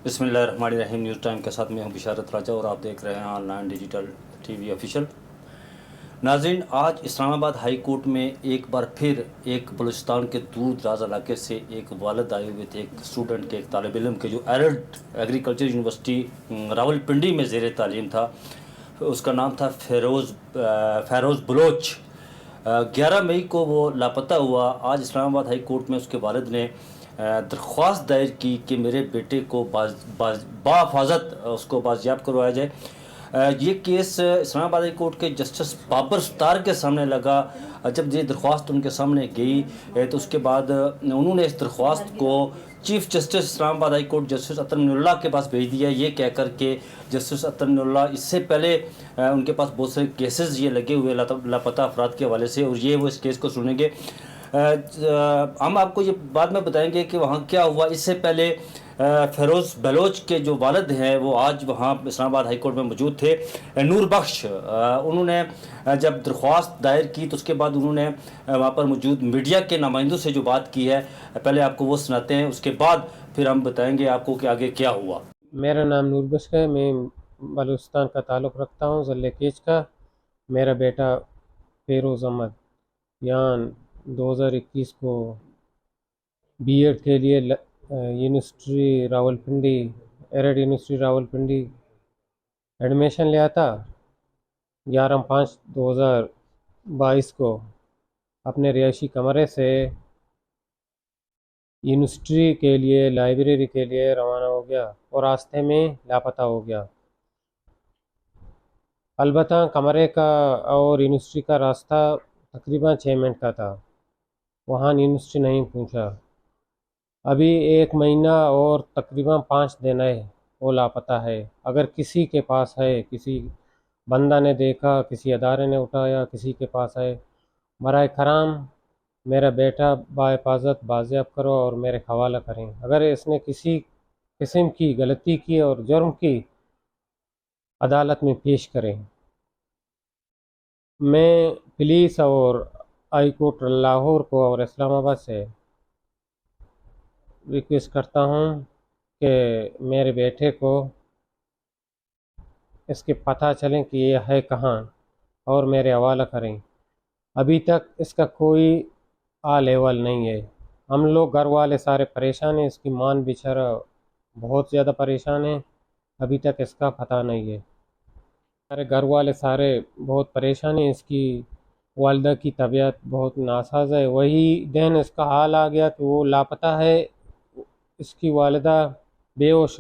बिस्मिल्लाहिर्रहमानिर्रहीम। News time के साथ मैं हूं बिशारत राजा और आप देख रहे हैं ऑनलाइन डिजिटल टीवी ऑफिशियल। नाज़रीन, आज इस्लामाबाद हाई कोर्ट में एक बार फिर एक बलूचिस्तान के दूर दराज इलाके से एक वालिद आए हुए थे, एक स्टूडेंट के, एक तालिब इल्म के, जो एग्रीकल्चर यूनिवर्सिटी रावलपिंडी में ज़ेर तालीम था। उसका नाम था फ़ैरोज़ बलोच। 11 मई को वो लापता हुआ। आज इस्लामाबाद हाई कोर्ट में उसके वालिद ने दरख्वास्त दायर की कि मेरे बेटे को बाहिफाजत उसको बाजियाब करवाया जाए। ये केस इस्लामाबाद हाई कोर्ट के जस्टिस बाबर सत्तार के सामने लगा। जब ये दरख्वास्त उनके सामने गई तो उसके बाद उन्होंने इस दरख्वास्त को chief justice Islamabad high court justice Athar Minallah के पास भेज दिया, ये कह कर के जस्टिस अतर मिनुल्लाह इससे पहले उनके पास बहुत सारे केसेस ये लगे हुए लापता अफराद के हवाले से, और ये वो इस केस को सुनेंगे। हम आपको ये बाद में बताएंगे कि वहाँ क्या हुआ। इससे पहले फ़ैरोज़ बलोच के जो वालिद हैं वो आज वहाँ इस्लामाबाद हाई कोर्ट में मौजूद थे। नूर बख्श उन्होंने जब दरख्वास्त दायर की तो उसके बाद उन्होंने वहाँ पर मौजूद मीडिया के नुमाइंदों से जो बात की है, पहले आपको वो सुनाते हैं, उसके बाद फिर हम बताएंगे आपको कि आगे क्या हुआ। मेरा नाम नूर बख्श है, मैं बलूचिस्तान का ताल्लुक़ रखता हूँ, ज़िले केच का। मेरा बेटा फ़ैरोज़ अहमद यहाँ 2021 को बीएड के लिए university Rawalpindi, arid university Rawalpindi admission लिया था। 11/5/2022 को अपने रिहायशी कमरे से यूनिवर्सिटी के लिए, लाइब्रेरी के लिए रवाना हो गया और रास्ते में लापता हो गया। अलबत्ता कमरे का और यूनिवर्सिटी का रास्ता तकरीबन 6 मिनट का था, वहाँ यूनिवर्सिटी नहीं पहुँचा। अभी 1 महीना और तकरीबन 5 दिन है वो लापता है। अगर किसी के पास है, किसी बंदा ने देखा, किसी अदारे ने उठाया, किसी के पास है, बराए करम मेरा बेटा बाहिफाजत बाजियाब करो और मेरे हवाला करें। अगर इसने किसी किस्म की गलती की और जुर्म की, अदालत में पेश करें। मैं पुलिस और हाई कोर्ट लाहौर को और इस्लामाबाद से रिक्वेस्ट करता हूँ कि मेरे बेटे को इसके पता चलें कि ये है कहाँ और मेरे हवाला करें। अभी तक इसका कोई लेवल नहीं है। हम लोग घर वाले सारे परेशान हैं, इसकी मां बेचारा बहुत ज़्यादा परेशान है, अभी तक इसका पता नहीं है। हमारे घर वाले सारे बहुत परेशान हैं। इसकी वालिदा की तबीयत बहुत नासाज है। वही दिन इसका हाल आ गया कि वो लापता है। इसकी वालिदा बेहोश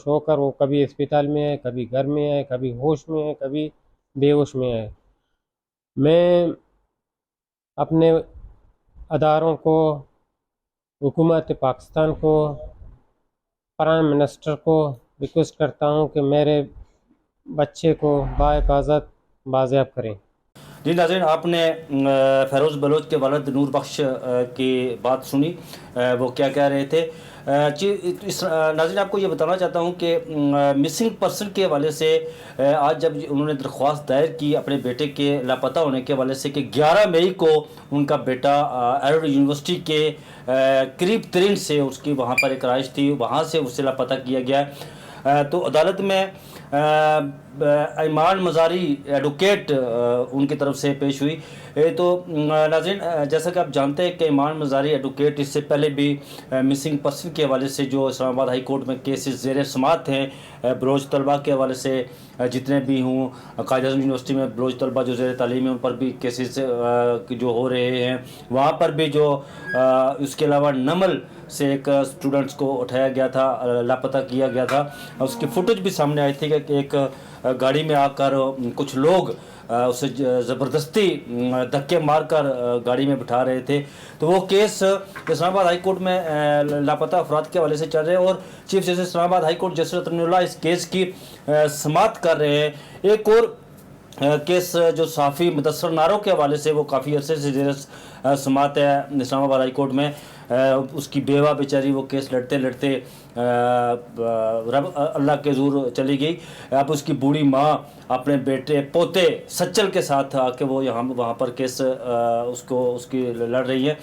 होकर वो कभी अस्पताल में है, कभी घर में है, कभी होश में है, कभी बेहोश में है। मैं अपने अदारों को, हुकूमत पाकिस्तान को, प्राइम मिनिस्टर को रिक्वेस्ट करता हूँ कि मेरे बच्चे को बाहिफाजत बाजियाब करें। जी नाज़रीन, आपने फ़ैरोज़ बलोच के वालिद नूर बख्श की बात सुनी, वो क्या कह रहे थे। नाज़रीन, आपको ये बताना चाहता हूँ कि मिसिंग पर्सन के हवाले से आज जब उन्होंने दरख्वास्त दायर की अपने बेटे के लापता होने के हवाले से कि 11 मई को उनका बेटा एरड यूनिवर्सिटी के करीब तरीन से उसकी वहाँ पर एक रहाइश थी, वहाँ से उसे लापता किया गया। तो अदालत में ईमान मज़ारी एडवोकेट उनकी तरफ से पेश हुई। तो नाज़रीन, जैसा कि आप जानते हैं कि ईमान मज़ारी एडवोकेट इससे पहले भी मिसिंग पर्सन के हवाले से जो इस्लामाबाद हाई कोर्ट में केसेस ज़ेर समाअत हैं, बलोच तलबा के हवाले से जितने भी हों, कायद-ए-आज़म यूनिवर्सिटी में बलोच तलबा जो ज़ेर तालीम है उन पर भी केसेस जो हो रहे हैं, वहाँ पर भी जो उसके अलावा नमल से एक स्टूडेंट्स को उठाया गया था, लापता किया गया था। उसकी फुटेज भी सामने आई थी कि एक गाड़ी में आकर कुछ लोग उसे ज़बरदस्ती धक्के मारकर गाड़ी में बिठा रहे थे। तो वो केस इस्लामाबाद हाई कोर्ट में लापता अफराद के हवाले से चल रहे हैं और chief justice Islamabad high court justice Athar Minallah इस केस की समाअत कर रहे हैं। एक और केस जो साफ़ी मुदस्सर नारों के हवाले से वो काफ़ी अरसे से समात है इस्लामाबाद हाई कोर्ट में। उसकी बेवा बेचारी वो केस लड़ते लड़ते रब अल्लाह के ज़ूर चली गई। अब उसकी बूढ़ी माँ अपने बेटे पोते सच्चल के साथ आके वो वहाँ पर केस उसकी लड़ रही है।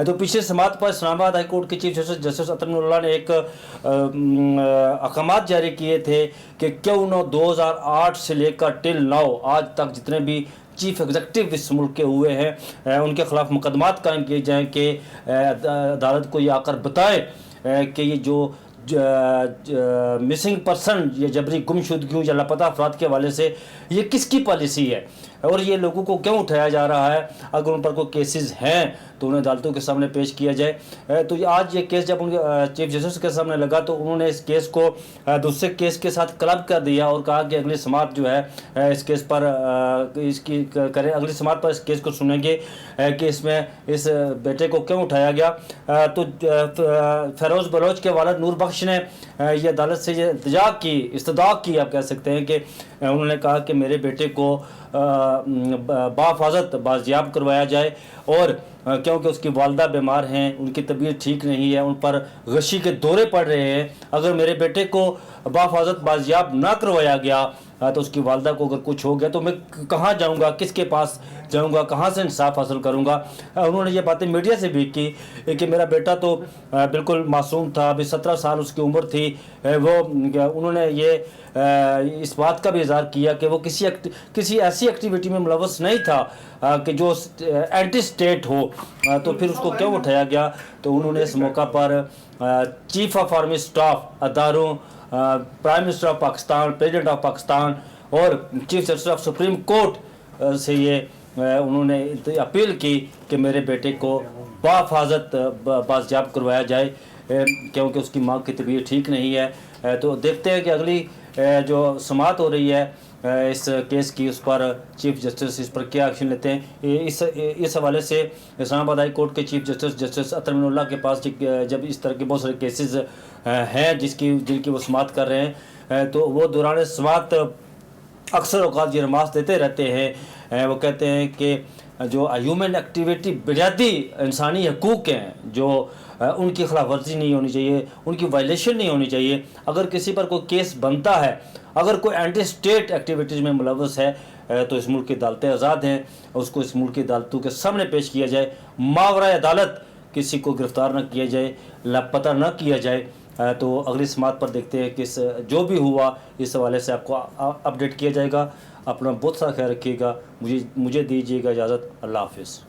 तो पिछले समात पर इस्लामाबाद हाई कोर्ट के चीफ जस्टिस अतनुल्लाह ने एक अहकामात जारी किए थे कि क्यों न 2008 से लेकर टिल नाउ आज तक जितने भी चीफ एग्जीक्यूटिव इस मुल्क के हुए हैं उनके खिलाफ मुकदमात कायम किए जाएँ कि अदालत को ये आकर बताएं कि ये जो मिसिंग पर्सन या जबरी गुमशुदगियों या लापता अफराद के हवाले से ये किसकी पॉलिसी है और ये लोगों को क्यों उठाया जा रहा है। अगर उन पर कोई केसेस हैं तो उन्हें अदालतों के सामने पेश किया जाए। तो आज ये केस जब उनके चीफ जस्टिस के सामने लगा तो उन्होंने इस केस को दूसरे केस के साथ क्लब कर दिया और कहा कि अगली समात जो है इस केस पर इसकी करें, अगली समात पर इस केस को सुनेंगे कि इसमें इस बेटे को क्यों उठाया गया। तो फेरोज़ बलोच के वालिद नूर बख्श ने ये अदालत से ये इस्तदा की आप कह सकते हैं कि उन्होंने कहा कि मेरे बेटे को बाफाजत बाजियाब करवाया जाए और क्योंकि उसकी वालदा बीमार हैं, उनकी तबीयत ठीक नहीं है, उन पर गशी के दौरे पड़ रहे हैं। अगर मेरे बेटे को बाफाजत बाजियाब ना करवाया गया तो उसकी वालदा को अगर कुछ हो गया तो मैं कहाँ जाऊँगा, किसके पास जाऊँगा, कहाँ से इंसाफ हासिल करूँगा। उन्होंने ये बातें मीडिया से भी की कि मेरा बेटा तो बिल्कुल मासूम था, अभी 17 साल उसकी उम्र थी। वो उन्होंने ये इस बात का भी इज़हार किया कि वो किसी ऐसी एक्टिविटी में मुलव्वस नहीं था कि जो एंटी स्टेट हो, तो फिर उसको क्यों उठाया गया। तो उन्होंने इस मौका पर चीफ ऑफ आर्मी स्टाफ अदारों, prime minister of Pakistan, president of Pakistan और chief justice of supreme court से ये उन्होंने अपील की कि मेरे बेटे को बाफाजत बाजियाब करवाया जाए क्योंकि उसकी माँ की तबीयत ठीक नहीं है। तो देखते हैं कि अगली जो समात हो रही है इस केस की, उस पर चीफ जस्टिस इस पर क्या एक्शन लेते हैं। इस हवाले से इस्लामाबाद हाई कोर्ट के चीफ जस्टिस अतनुल्लाह के पास जब इस तरह के बहुत सारे केसेस हैं जिनकी वो समात कर रहे हैं तो वो दौरान समात अक्सर औकात ये रमास देते रहते हैं। वो कहते हैं कि जो ह्यूमन एक्टिविटी बुनियादी इंसानी हकूक़ हैं जो उनकी खिलाफ वर्जी नहीं होनी चाहिए, उनकी वायलेशन नहीं होनी चाहिए। अगर किसी पर कोई केस बनता है, अगर कोई एंटी स्टेट एक्टिविटीज़ में मुलव्वस है तो इस मुल्क की अदालतें आज़ाद हैं, उसको इस मुल्क की अदालतों के सामने पेश किया जाए। मावराए अदालत किसी को गिरफ़्तार न किया जाए, लापता न किया जाए। तो अगली समात पर देखते हैं कि जो भी हुआ इस हवाले से आपको अपडेट किया जाएगा। अपना बहुत सारा ख्याल रखिएगा। मुझे दीजिएगा इजाज़त। अल्लाह हाफ़िज़।